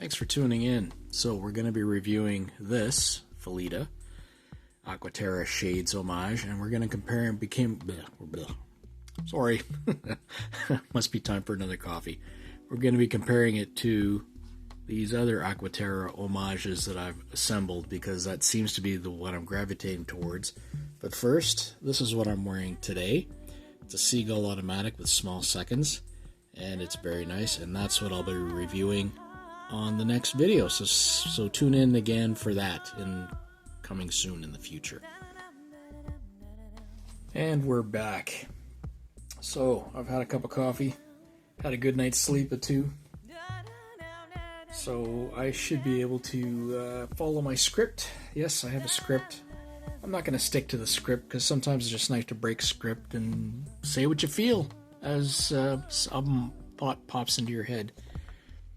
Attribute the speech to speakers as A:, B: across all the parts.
A: Thanks for tuning in. So we're going to be reviewing this Phylida Aqua Terra Shades Homage, and we're going to compare and sorry, must be time for another coffee. We're going to be comparing it to these other Aqua Terra homages that I've assembled because that seems to be the one I'm gravitating towards. But first, this is what I'm wearing today. It's a Seagull automatic with small seconds, and it's very nice, and that's what I'll be reviewing on the next video. So tune in again for that coming soon in the future. And we're back. So I've had a cup of coffee, had a good night's sleep at 2. So I should be able to follow my script. Yes, I have a script. I'm not going to stick to the script because sometimes it's just nice to break script and say what you feel as some thought pops into your head.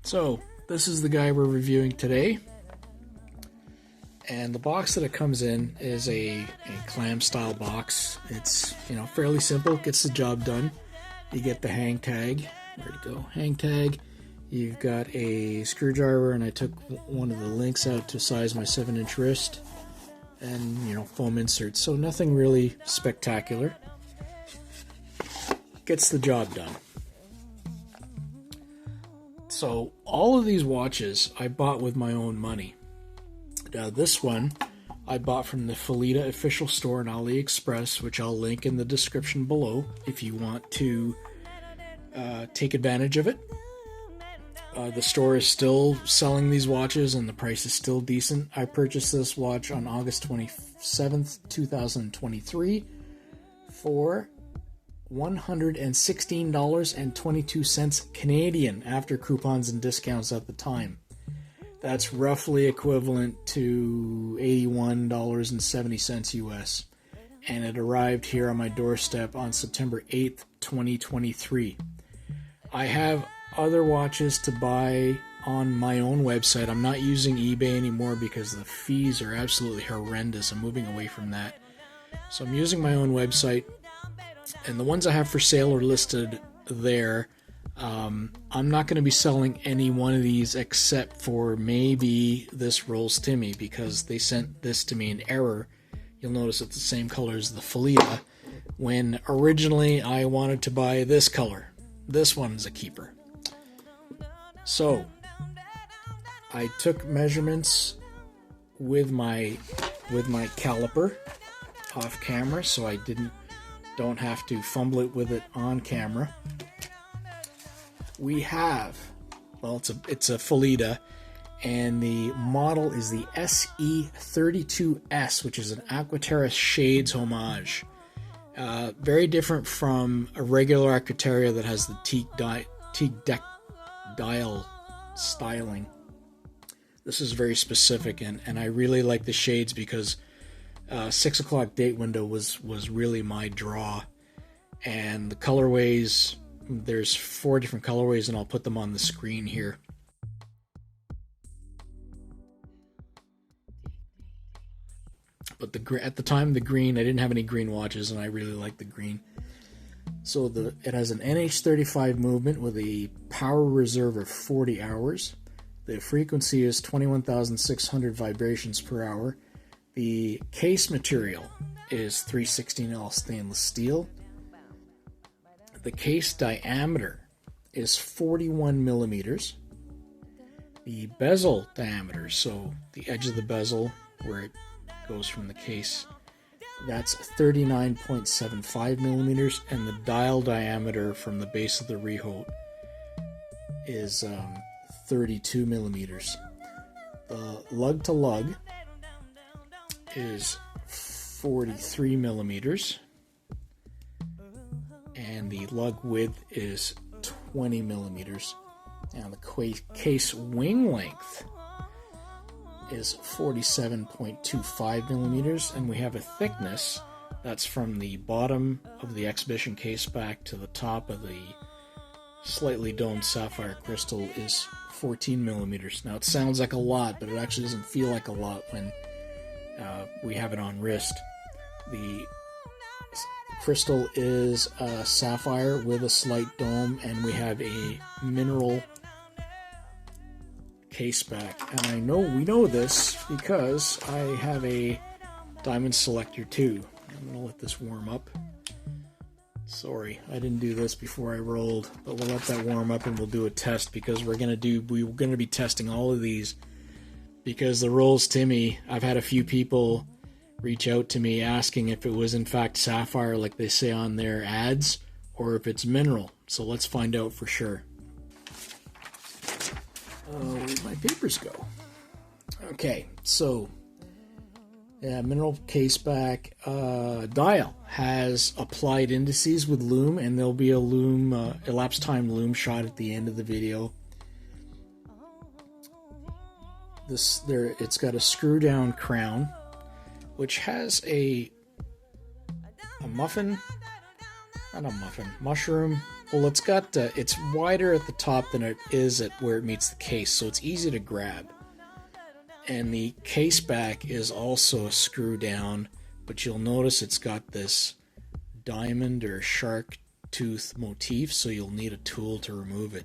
A: So this is the guy we're reviewing today. And the box that it comes in is a clam style box. It's, fairly simple, gets the job done. You get the hang tag. Where'd it go? Hang tag. You've got a screwdriver, and I took one of the links out to size my 7-inch wrist. And, foam inserts. So nothing really spectacular. Gets the job done. So all of these watches I bought with my own money. Now this one I bought from the Phylida Official Store on AliExpress, which I'll link in the description below if you want to take advantage of it. The store is still selling these watches and the price is still decent. I purchased this watch on August 27th, 2023 for $116.22 Canadian after coupons and discounts at the time. That's roughly equivalent to $81.70 US. And it arrived here on my doorstep on September 8th, 2023. I have other watches to buy on my own website. I'm not using eBay anymore because the fees are absolutely horrendous. I'm moving away from that. So I'm using my own website. And the ones I have for sale are listed there. I'm not going to be selling any one of these except for maybe this Rollstimi because they sent this to me in error. You'll notice it's the same color as the Phylida when originally I wanted to buy this color. This one's a keeper. So I took measurements with my caliper off camera, so I don't have to fumble it with it on camera. We have, it's a Phylida, and the model is the SE32S, which is an Aqua Terra Shades Homage. Very different from a regular Aqua Terra that has the teak dial styling. This is very specific, and I really like the shades because 6 o'clock date window was really my draw. And the colorways, there's 4 different colorways, and I'll put them on the screen here. But at the time, the green, I didn't have any green watches, and I really like the green. So it has an NH35 movement with a power reserve of 40 hours. The frequency is 21,600 vibrations per hour. The case material is 316L stainless steel. The case diameter is 41 millimeters. The bezel diameter, so the edge of the bezel where it goes from the case, that's 39.75 millimeters, and the dial diameter from the base of the rehaut is 32 millimeters. The Lug To Lug is 43 millimeters, and the Lug Width is 20 millimeters. Now the case wing length is 47.25 millimeters, and we have a thickness that's from the bottom of the exhibition case back to the top of the slightly domed sapphire crystal is 14 millimeters. Now it sounds like a lot, but it actually doesn't feel like a lot when we have it on wrist. The crystal is a sapphire with a slight dome, and we have a mineral case back. And I know we know this because I have a diamond selector too. I'm going to let this warm up. Sorry, I didn't do this before I rolled, but we'll let that warm up and we'll do a test because we're going to be testing all of these because the Rollstimi, I've had a few people reach out to me asking if it was in fact sapphire like they say on their ads or if it's mineral. So let's find out for sure. Where'd my papers go? Okay, so yeah, mineral case back. Dial has applied indices with loom, and there'll be a loom, elapsed time loom shot at the end of the video. It's got a screw down crown, which has a mushroom. Well, it's got it's wider at the top than it is at where it meets the case, so it's easy to grab. And the case back is also a screw down, but you'll notice it's got this diamond or shark tooth motif, so you'll need a tool to remove it.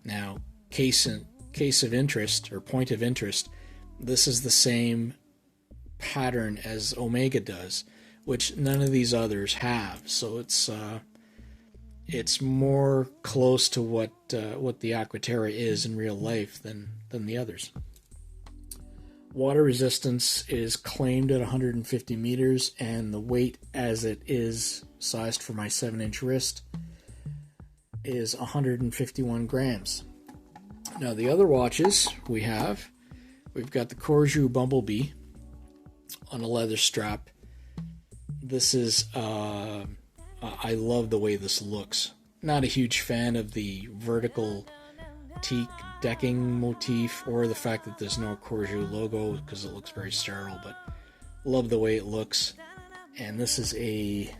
A: Now, case of interest or point of interest, this is the same pattern as Omega does, which none of these others have. So it's more close to what the Aqua Terra is in real life than the others. Water resistance is claimed at 150 meters, and the weight as it is sized for my 7-inch wrist is 151 grams. Now the other watches we've got the Corgeut Bumblebee on a leather strap. This is, I love the way this looks. Not a huge fan of the vertical teak decking motif or the fact that there's no Corgeut logo because it looks very sterile, but love the way it looks. And this is a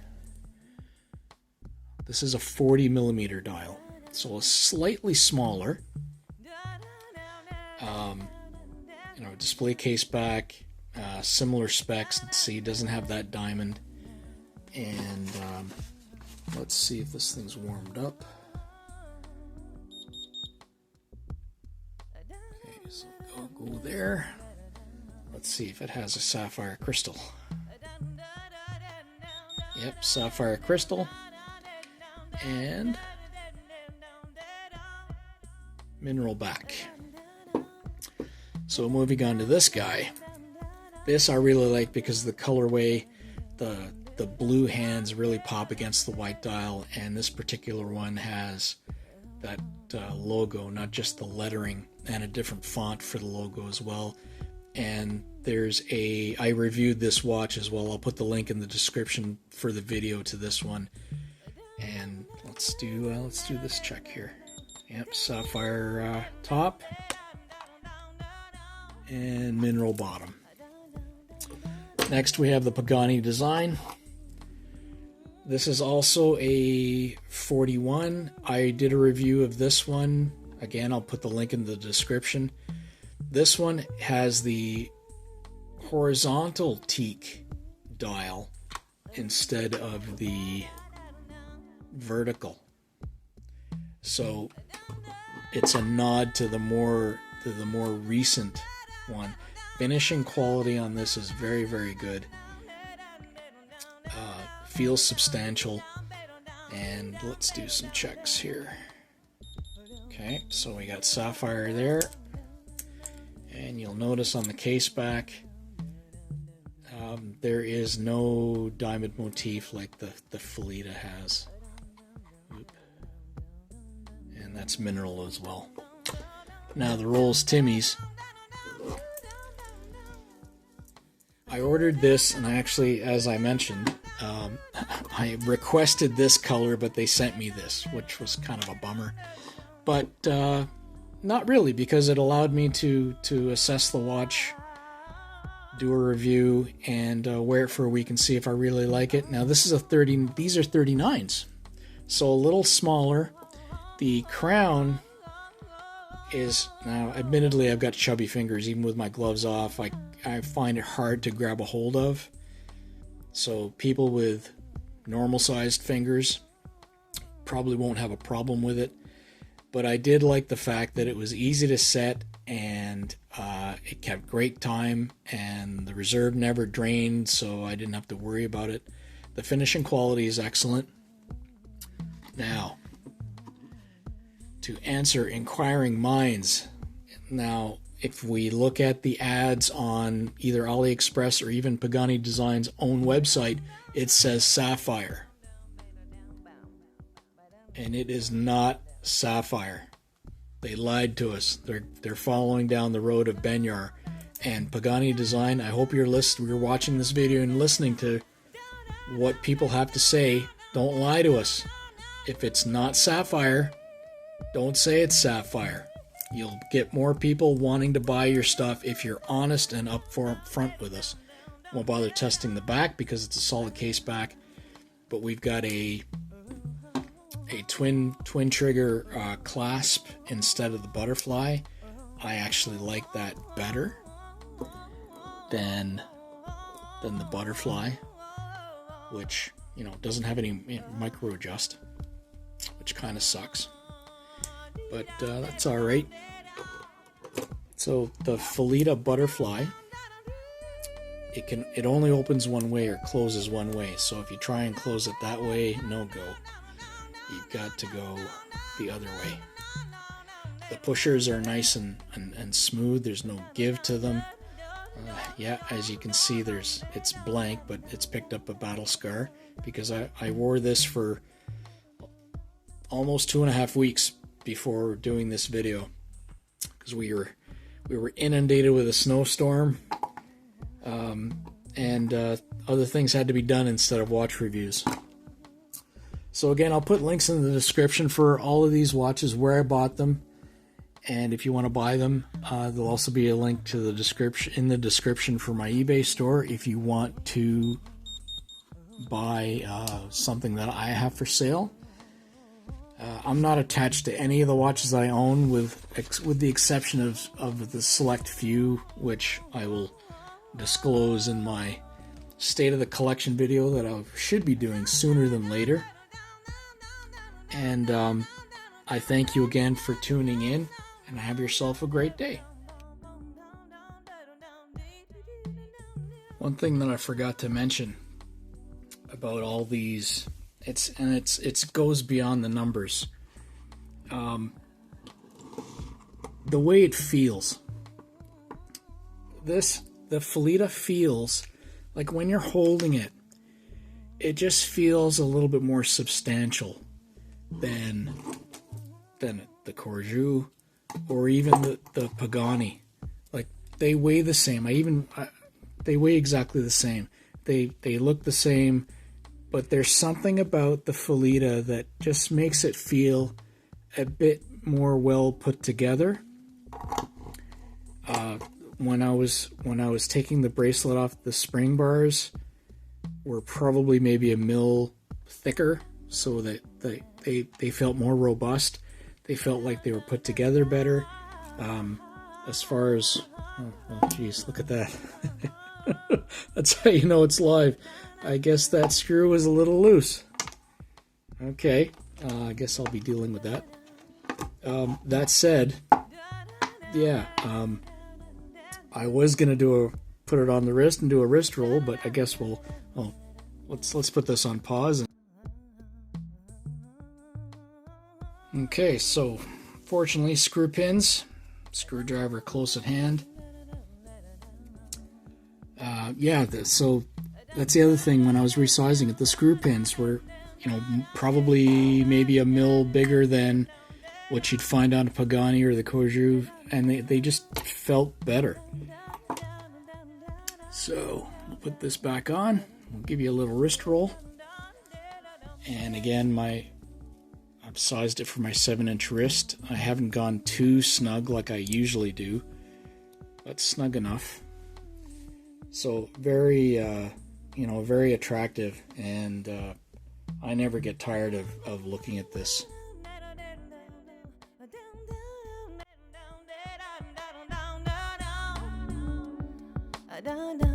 A: 40 millimeter dial, so a slightly smaller. Display case back, similar specs. See, it doesn't have that diamond. And let's see if this thing's warmed up. Okay, so I'll go there. Let's see if it has a sapphire crystal. Yep, sapphire crystal. And mineral back. So moving on to this guy. This I really like because the colorway, the blue hands really pop against the white dial, and this particular one has that logo, not just the lettering, and a different font for the logo as well. And I reviewed this watch as well. I'll put the link in the description for the video to this one. And let's do this check here. Yep, sapphire top and mineral bottom. Next we have the Pagani design. This is also a 41. I did a review of this one. Again, I'll put the link in the description. This one has the horizontal teak dial instead of the vertical. So it's a nod to the more recent one. Finishing quality on this is very, very good. Feels substantial. And let's do some checks here. Okay, so we got sapphire there. And you'll notice on the case back, there is no diamond motif like the Phylida has. Oop. And that's mineral as well. Now the Rollstimis. I ordered this, and I actually, as I mentioned, I requested this color, but they sent me this, which was kind of a bummer. But not really, because it allowed me to assess the watch, do a review, and wear it for a week and see if I really like it. Now this is these are 39s, so a little smaller. The crown is, now admittedly I've got chubby fingers, even with my gloves off. I find it hard to grab a hold of. So people with normal sized fingers probably won't have a problem with it. but I did like the fact that it was easy to set, and it kept great time, and the reserve never drained, so I didn't have to worry about it. The finishing quality is excellent. Now, to answer inquiring minds, now if we look at the ads on either AliExpress or even Pagani Design's own website, it says Sapphire. And it is not Sapphire. They lied to us. They're following down the road of Benyar. And Pagani Design, I hope you're watching this video and listening to what people have to say. Don't lie to us. If it's not Sapphire, don't say it's Sapphire. You'll get more people wanting to buy your stuff if you're honest and up front with us. Won't bother testing the back because it's a solid case back, but we've got a twin trigger clasp instead of the butterfly. I actually like that better than the butterfly, which, you know, doesn't have any micro adjust, which kind of sucks, but that's all right. So the Phylida butterfly, it only opens one way or closes one way. So if you try and close it that way, no go. You've got to go the other way. The pushers are nice and smooth. There's no give to them. Yeah, as you can see, it's blank, but it's picked up a battle scar because I wore this for almost 2.5 weeks before doing this video because we were inundated with a snowstorm, and other things had to be done instead of watch reviews. So again, I'll put links in the description for all of these watches, where I bought them, and if you want to buy them, there'll also be a link to the description for my eBay store if you want to buy something that I have for sale. I'm not attached to any of the watches I own, with the exception of the select few, which I will disclose in my state of the collection video that I should be doing sooner than later. And I thank you again for tuning in, and have yourself a great day. One thing that I forgot to mention about all these, it goes beyond the numbers. The way it feels. The Phylida feels like when you're holding it, it just feels a little bit more substantial than the Corgeut or even the Pagani. Like, they weigh the same. They weigh exactly the same. They look the same. But there's something about the Phylida that just makes it feel a bit more well put together. When I was taking the bracelet off, the spring bars were probably maybe a mil thicker, so that they felt more robust. They felt like they were put together better. As far as, oh geez, look at that. That's how you know it's live. I guess that screw is a little loose. Okay, I guess I'll be dealing with that. That said, yeah, I was gonna put it on the wrist and do a wrist roll, but I guess let's put this on pause. Okay, so fortunately, screw pins, screwdriver close at hand. So that's the other thing. When I was resizing it, the screw pins were, probably maybe a mil bigger than what you'd find on a Pagani or the Corgeut, and they just felt better. So we'll put this back on. We'll give you a little wrist roll. And again, I've sized it for my 7-inch wrist. I haven't gone too snug like I usually do, but snug enough. So very, very attractive, and I never get tired of looking at this.
B: Da da